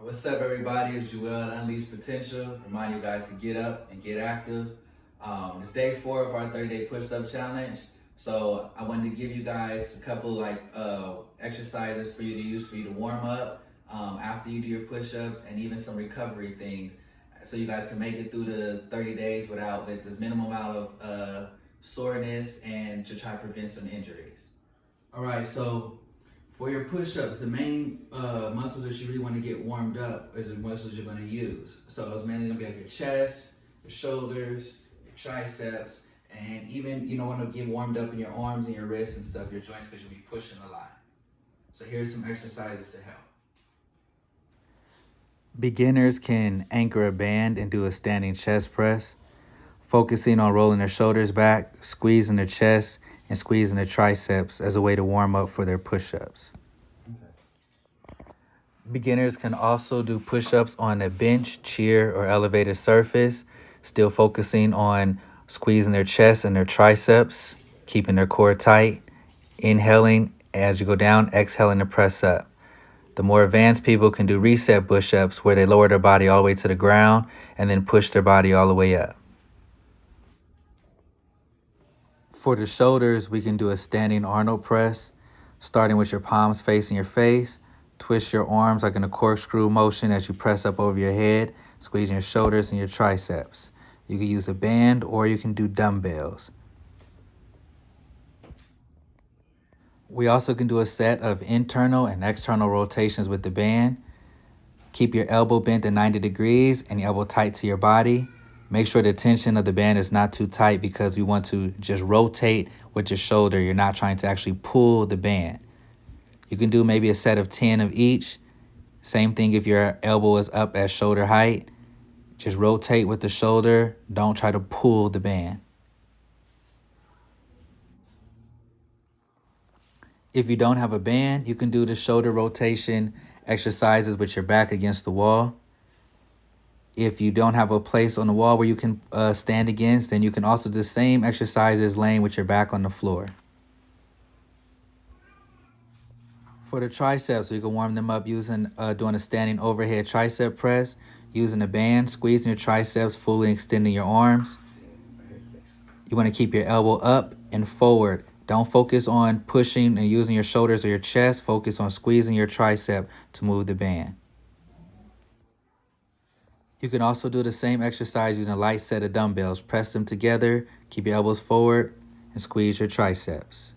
What's up, everybody? It's Joel at Unleash Potential. Remind you guys to get up and get active. It's day 4 of our 30-day push-up challenge. So I wanted to give you guys a couple exercises for you to use for you to warm up after you do your push-ups, and even some recovery things, so you guys can make it through the 30 days with this minimum amount of soreness, and to try to prevent some injuries. All right, so for your push-ups, the main muscles that you really want to get warmed up is the muscles you're going to use. So it's mainly going to be like your chest, your shoulders, your triceps, and even want to get warmed up in your arms and your wrists and stuff, your joints, because you'll be pushing a lot. So here's some exercises to help. Beginners can anchor a band and do a standing chest press, focusing on rolling their shoulders back, squeezing their chest, and squeezing the triceps as a way to warm up for their push-ups. Beginners can also do push-ups on a bench, chair, or elevated surface, still focusing on squeezing their chest and their triceps, keeping their core tight, inhaling as you go down, exhaling to press up. The more advanced people can do reset push-ups, where they lower their body all the way to the ground and then push their body all the way up. For the shoulders, we can do a standing Arnold press, starting with your palms facing your face. Twist your arms like in a corkscrew motion as you press up over your head, squeezing your shoulders and your triceps. You can use a band or you can do dumbbells. We also can do a set of internal and external rotations with the band. Keep your elbow bent at 90 degrees and your elbow tight to your body. Make sure the tension of the band is not too tight, because we want to just rotate with your shoulder. You're not trying to actually pull the band. You can do maybe a set of 10 of each. Same thing if your elbow is up at shoulder height. Just rotate with the shoulder. Don't try to pull the band. If you don't have a band, you can do the shoulder rotation exercises with your back against the wall. If you don't have a place on the wall where you can stand against, then you can also do the same exercises laying with your back on the floor. For the triceps, we can warm them up using doing a standing overhead tricep press, using a band, squeezing your triceps, fully extending your arms. You want to keep your elbow up and forward. Don't focus on pushing and using your shoulders or your chest. Focus on squeezing your tricep to move the band. You can also do the same exercise using a light set of dumbbells. Press them together, keep your elbows forward, and squeeze your triceps.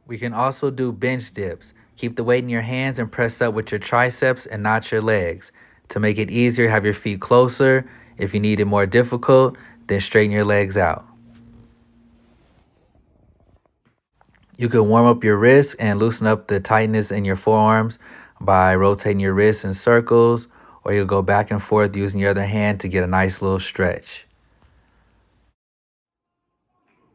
We can also do bench dips. Keep the weight in your hands and press up with your triceps and not your legs. To make it easier, have your feet closer. If you need it more difficult, then straighten your legs out. You can warm up your wrists and loosen up the tightness in your forearms by rotating your wrists in circles, or you'll go back and forth using your other hand to get a nice little stretch.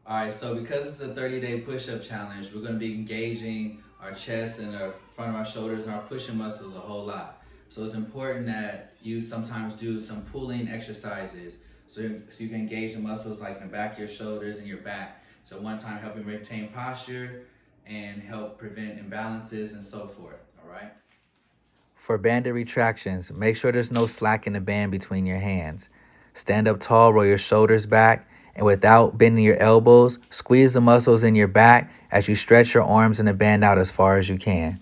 All right, so because it's a 30-day push-up challenge, we're going to be engaging our chest and the front of our shoulders and our pushing muscles a whole lot. So it's important that you sometimes do some pulling exercises, so you can engage the muscles like in the back of your shoulders and your back. So one time helping retain posture and help prevent imbalances and so forth, all right? For banded retractions, make sure there's no slack in the band between your hands. Stand up tall, roll your shoulders back, and without bending your elbows, squeeze the muscles in your back as you stretch your arms and the band out as far as you can.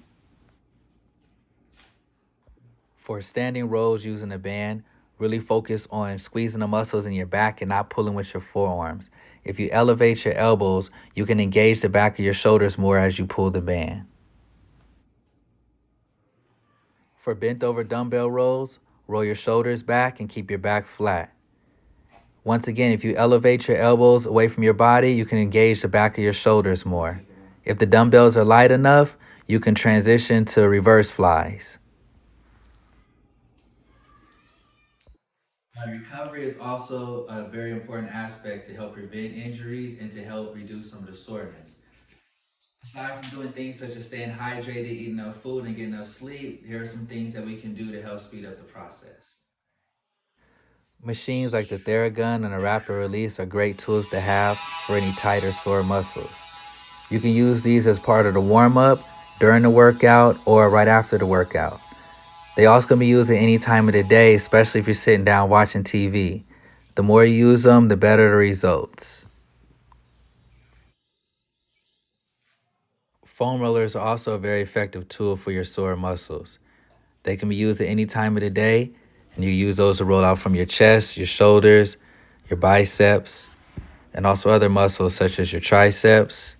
For standing rows using a band, really focus on squeezing the muscles in your back and not pulling with your forearms. If you elevate your elbows, you can engage the back of your shoulders more as you pull the band. For bent over dumbbell rows, roll your shoulders back and keep your back flat. Once again, if you elevate your elbows away from your body, you can engage the back of your shoulders more. If the dumbbells are light enough, you can transition to reverse flies. Recovery is also a very important aspect to help prevent injuries and to help reduce some of the soreness. Aside from doing things such as staying hydrated, eating enough food, and getting enough sleep, here are some things that we can do to help speed up the process. Machines like the Theragun and the Rapid Release are great tools to have for any tight or sore muscles. You can use these as part of the warm-up, during the workout, or right after the workout. They also can be used at any time of the day, especially if you're sitting down watching TV. The more you use them, the better the results. Foam rollers are also a very effective tool for your sore muscles. They can be used at any time of the day, and you use those to roll out from your chest, your shoulders, your biceps, and also other muscles such as your triceps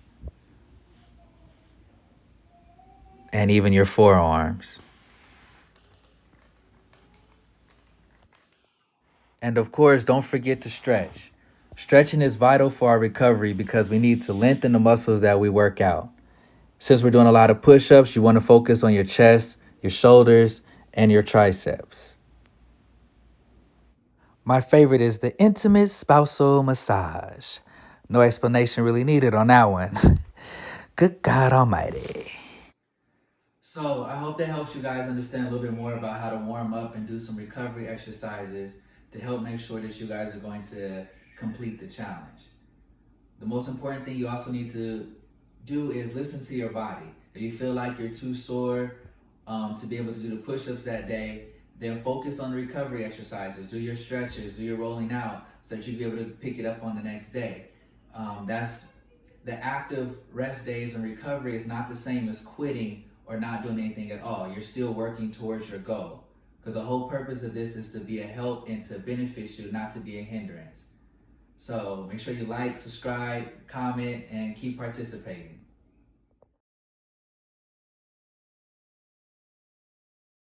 and even your forearms. And of course, don't forget to stretch. Stretching is vital for our recovery because we need to lengthen the muscles that we work out. Since we're doing a lot of push ups, you want to focus on your chest, your shoulders, and your triceps. My favorite is the intimate spousal massage. No explanation really needed on that one. Good God Almighty. So I hope that helps you guys understand a little bit more about how to warm up and do some recovery exercises to help make sure that you guys are going to complete the challenge. The most important thing you also need to do is listen to your body. If you feel like you're too sore to be able to do the push-ups that day, then focus on the recovery exercises. Do your stretches, do your rolling out so that you'll be able to pick it up on the next day. That's the active rest days and recovery is not the same as quitting or not doing anything at all. You're still working towards your goal. Because the whole purpose of this is to be a help and to benefit you, not to be a hindrance. So make sure you like, subscribe, comment, and keep participating.